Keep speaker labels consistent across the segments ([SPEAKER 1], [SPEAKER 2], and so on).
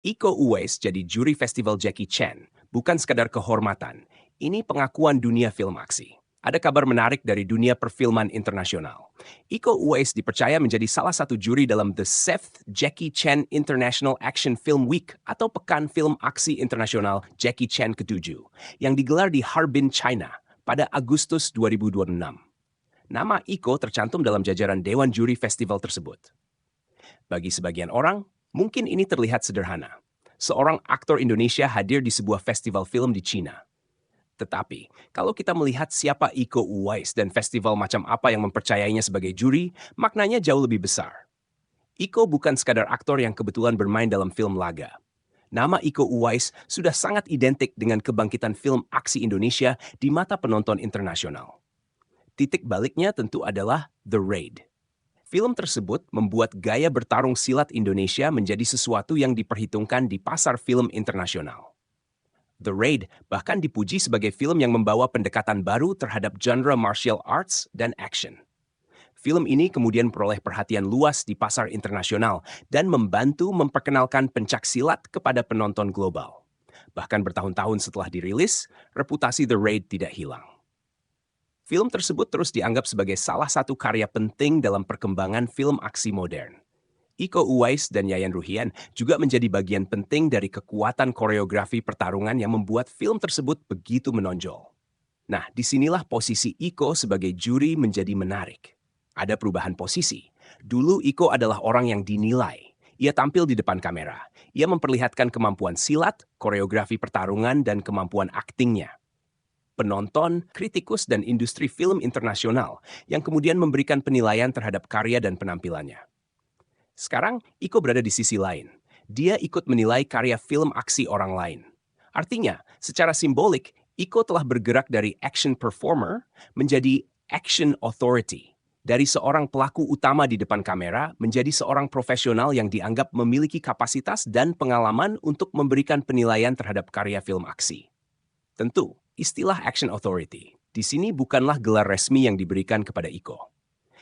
[SPEAKER 1] Iko Uwais jadi juri festival Jackie Chan, bukan sekadar kehormatan. Ini pengakuan dunia film aksi. Ada kabar menarik dari dunia perfilman internasional. Iko Uwais dipercaya menjadi salah satu juri dalam The Seventh Jackie Chan International Action Film Week atau Pekan Film Aksi Internasional Jackie Chan ke-7 yang digelar di Harbin, China pada Agustus 2026. Nama Iko tercantum dalam jajaran Dewan Juri Festival tersebut. Bagi sebagian orang, mungkin ini terlihat sederhana. Seorang aktor Indonesia hadir di sebuah festival film di Cina. Tetapi, kalau kita melihat siapa Iko Uwais dan festival macam apa yang mempercayainya sebagai juri, maknanya jauh lebih besar. Iko bukan sekadar aktor yang kebetulan bermain dalam film laga. Nama Iko Uwais sudah sangat identik dengan kebangkitan film aksi Indonesia di mata penonton internasional. Titik baliknya tentu adalah The Raid. Film tersebut membuat gaya bertarung silat Indonesia menjadi sesuatu yang diperhitungkan di pasar film internasional. The Raid bahkan dipuji sebagai film yang membawa pendekatan baru terhadap genre martial arts dan action. Film ini kemudian peroleh perhatian luas di pasar internasional dan membantu memperkenalkan pencak silat kepada penonton global. Bahkan bertahun-tahun setelah dirilis, reputasi The Raid tidak hilang. Film tersebut terus dianggap sebagai salah satu karya penting dalam perkembangan film aksi modern. Iko Uwais dan Yayan Ruhian juga menjadi bagian penting dari kekuatan koreografi pertarungan yang membuat film tersebut begitu menonjol. Nah, disinilah posisi Iko sebagai juri menjadi menarik. Ada perubahan posisi. Dulu Iko adalah orang yang dinilai. Ia tampil di depan kamera. Ia memperlihatkan kemampuan silat, koreografi pertarungan, dan kemampuan aktingnya. Penonton, kritikus, dan industri film internasional yang kemudian memberikan penilaian terhadap karya dan penampilannya. Sekarang, Iko berada di sisi lain. Dia ikut menilai karya film aksi orang lain. Artinya, secara simbolik, Iko telah bergerak dari action performer menjadi action authority. Dari seorang pelaku utama di depan kamera menjadi seorang profesional yang dianggap memiliki kapasitas dan pengalaman untuk memberikan penilaian terhadap karya film aksi. Tentu, istilah action authority di sini bukanlah gelar resmi yang diberikan kepada Iko.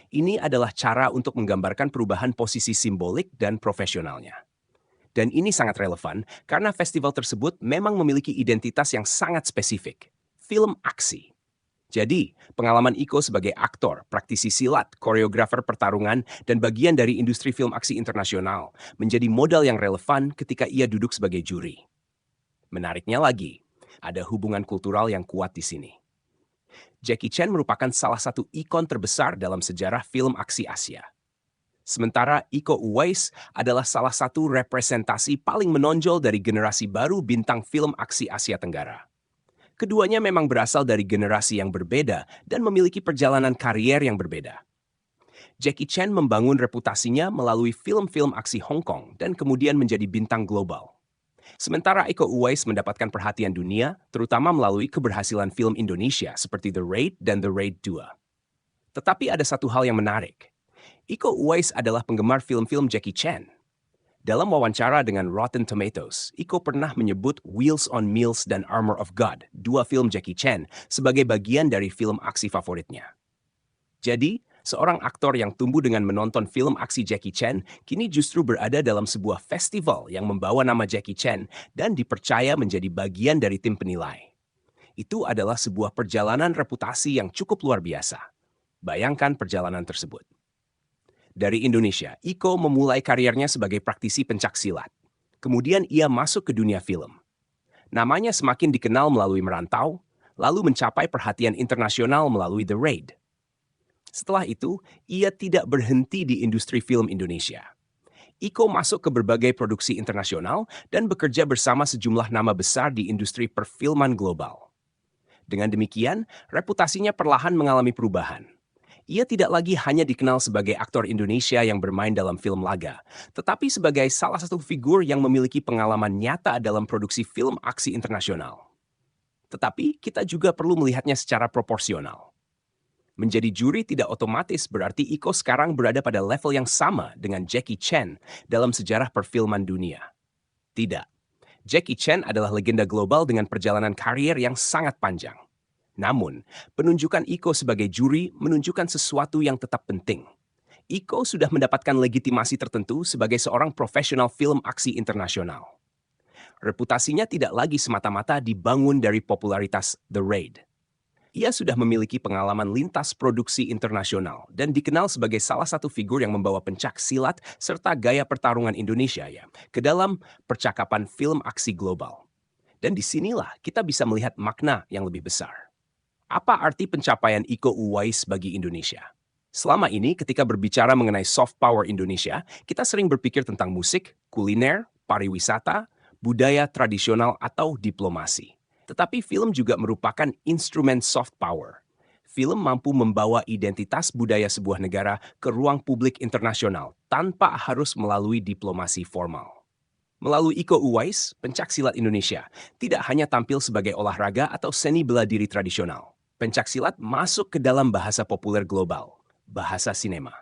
[SPEAKER 1] Ini adalah cara untuk menggambarkan perubahan posisi simbolik dan profesionalnya. Dan ini sangat relevan karena festival tersebut memang memiliki identitas yang sangat spesifik, film aksi. Jadi, pengalaman Iko sebagai aktor, praktisi silat, koreografer pertarungan, dan bagian dari industri film aksi internasional menjadi modal yang relevan ketika ia duduk sebagai juri. Menariknya lagi, ada hubungan kultural yang kuat di sini. Jackie Chan merupakan salah satu ikon terbesar dalam sejarah film aksi Asia. Sementara Iko Uwais adalah salah satu representasi paling menonjol dari generasi baru bintang film aksi Asia Tenggara. Keduanya memang berasal dari generasi yang berbeda dan memiliki perjalanan karier yang berbeda. Jackie Chan membangun reputasinya melalui film-film aksi Hong Kong dan kemudian menjadi bintang global. Sementara Iko Uwais mendapatkan perhatian dunia, terutama melalui keberhasilan film Indonesia seperti The Raid dan The Raid 2. Tetapi ada satu hal yang menarik. Iko Uwais adalah penggemar film-film Jackie Chan. Dalam wawancara dengan Rotten Tomatoes, Iko pernah menyebut Wheels on Meals dan Armor of God, dua film Jackie Chan, sebagai bagian dari film aksi favoritnya. Jadi, seorang aktor yang tumbuh dengan menonton film aksi Jackie Chan kini justru berada dalam sebuah festival yang membawa nama Jackie Chan dan dipercaya menjadi bagian dari tim penilai. Itu adalah sebuah perjalanan reputasi yang cukup luar biasa. Bayangkan perjalanan tersebut. Dari Indonesia, Iko memulai karirnya sebagai praktisi pencaksilat. Kemudian ia masuk ke dunia film. Namanya semakin dikenal melalui Merantau, lalu mencapai perhatian internasional melalui The Raid. Setelah itu, ia tidak berhenti di industri film Indonesia. Iko masuk ke berbagai produksi internasional dan bekerja bersama sejumlah nama besar di industri perfilman global. Dengan demikian, reputasinya perlahan mengalami perubahan. Ia tidak lagi hanya dikenal sebagai aktor Indonesia yang bermain dalam film laga, tetapi sebagai salah satu figur yang memiliki pengalaman nyata dalam produksi film aksi internasional. Tetapi kita juga perlu melihatnya secara proporsional. Menjadi juri tidak otomatis berarti Iko sekarang berada pada level yang sama dengan Jackie Chan dalam sejarah perfilman dunia. Tidak. Jackie Chan adalah legenda global dengan perjalanan karier yang sangat panjang. Namun, penunjukan Iko sebagai juri menunjukkan sesuatu yang tetap penting. Iko sudah mendapatkan legitimasi tertentu sebagai seorang profesional film aksi internasional. reputasinya tidak lagi semata-mata dibangun dari popularitas The Raid. Ia sudah memiliki pengalaman lintas produksi internasional dan dikenal sebagai salah satu figur yang membawa pencak silat serta gaya pertarungan Indonesia ke dalam percakapan film aksi global. Dan disinilah kita bisa melihat makna yang lebih besar. Apa arti pencapaian Iko Uwais bagi Indonesia? Selama ini ketika berbicara mengenai soft power Indonesia, kita sering berpikir tentang musik, kuliner, pariwisata, budaya tradisional atau diplomasi. Tetapi film juga merupakan instrumen soft power. Film mampu membawa identitas budaya sebuah negara ke ruang publik internasional tanpa harus melalui diplomasi formal. Melalui Iko Uwais, pencaksilat Indonesia tidak hanya tampil sebagai olahraga atau seni bela diri tradisional. Pencaksilat masuk ke dalam bahasa populer global, bahasa sinema.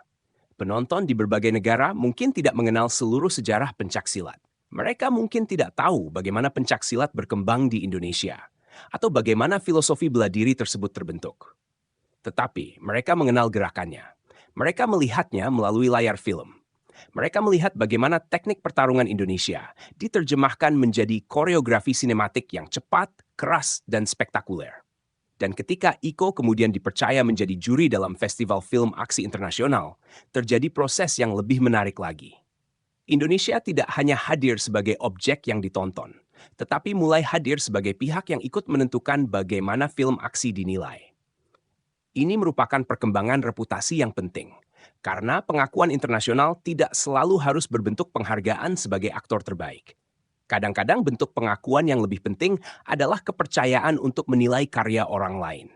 [SPEAKER 1] Penonton di berbagai negara mungkin tidak mengenal seluruh sejarah pencaksilat. Mereka mungkin tidak tahu bagaimana pencaksilat berkembang di Indonesia, atau bagaimana filosofi bela diri tersebut terbentuk. Tetapi mereka mengenal gerakannya. Mereka melihatnya melalui layar film. Mereka melihat bagaimana teknik pertarungan Indonesia diterjemahkan menjadi koreografi sinematik yang cepat, keras, dan spektakuler. Dan ketika Iko kemudian dipercaya menjadi juri dalam festival film aksi internasional, terjadi proses yang lebih menarik lagi. Indonesia tidak hanya hadir sebagai objek yang ditonton, tetapi mulai hadir sebagai pihak yang ikut menentukan bagaimana film aksi dinilai. Ini merupakan perkembangan reputasi yang penting, karena pengakuan internasional tidak selalu harus berbentuk penghargaan sebagai aktor terbaik. Kadang-kadang bentuk pengakuan yang lebih penting adalah kepercayaan untuk menilai karya orang lain.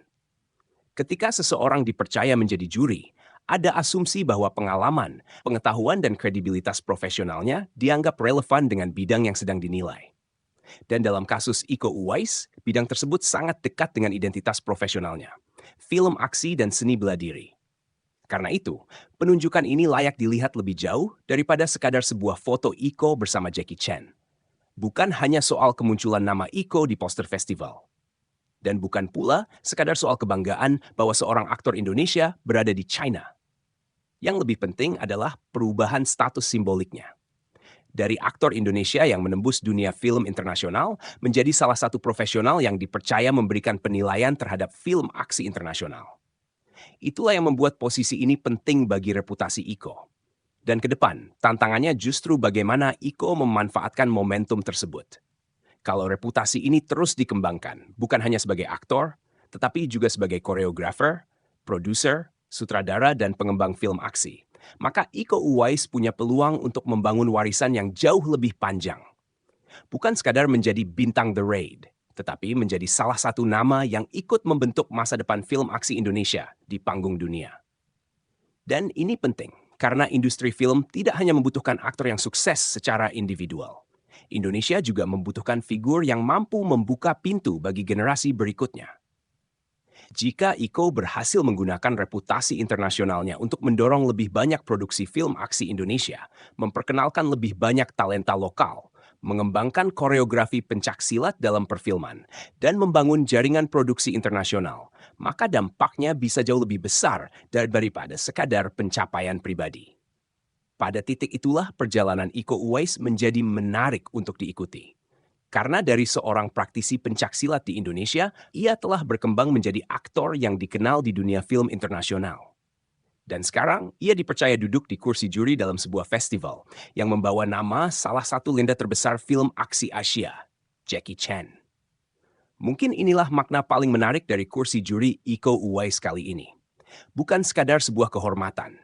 [SPEAKER 1] Ketika seseorang dipercaya menjadi juri, ada asumsi bahwa pengalaman, pengetahuan, dan kredibilitas profesionalnya dianggap relevan dengan bidang yang sedang dinilai. Dan dalam kasus Iko Uwais, bidang tersebut sangat dekat dengan identitas profesionalnya, film aksi dan seni bela diri. Karena itu, penunjukan ini layak dilihat lebih jauh daripada sekadar sebuah foto Iko bersama Jackie Chan. Bukan hanya soal kemunculan nama Iko di poster festival. Dan bukan pula sekadar soal kebanggaan bahwa seorang aktor Indonesia berada di China. Yang lebih penting adalah perubahan status simboliknya. Dari aktor Indonesia yang menembus dunia film internasional menjadi salah satu profesional yang dipercaya memberikan penilaian terhadap film aksi internasional. Itulah yang membuat posisi ini penting bagi reputasi Iko. Dan ke depan, tantangannya justru bagaimana Iko memanfaatkan momentum tersebut. Kalau reputasi ini terus dikembangkan, bukan hanya sebagai aktor, tetapi juga sebagai koreografer, produser, sutradara, dan pengembang film aksi, maka Iko Uwais punya peluang untuk membangun warisan yang jauh lebih panjang. Bukan sekadar menjadi bintang The Raid, tetapi menjadi salah satu nama yang ikut membentuk masa depan film aksi Indonesia di panggung dunia. Dan ini penting, karena industri film tidak hanya membutuhkan aktor yang sukses secara individual. Indonesia juga membutuhkan figur yang mampu membuka pintu bagi generasi berikutnya. Jika Iko berhasil menggunakan reputasi internasionalnya untuk mendorong lebih banyak produksi film aksi Indonesia, memperkenalkan lebih banyak talenta lokal, mengembangkan koreografi pencaksilat dalam perfilman, dan membangun jaringan produksi internasional, maka dampaknya bisa jauh lebih besar daripada sekadar pencapaian pribadi. Pada titik itulah perjalanan Iko Uwais menjadi menarik untuk diikuti. Karena dari seorang praktisi pencaksilat di Indonesia, ia telah berkembang menjadi aktor yang dikenal di dunia film internasional. Dan sekarang, ia dipercaya duduk di kursi juri dalam sebuah festival yang membawa nama salah satu legenda terbesar film aksi Asia, Jackie Chan. Mungkin inilah makna paling menarik dari kursi juri Iko Uwais kali ini. Bukan sekadar sebuah kehormatan,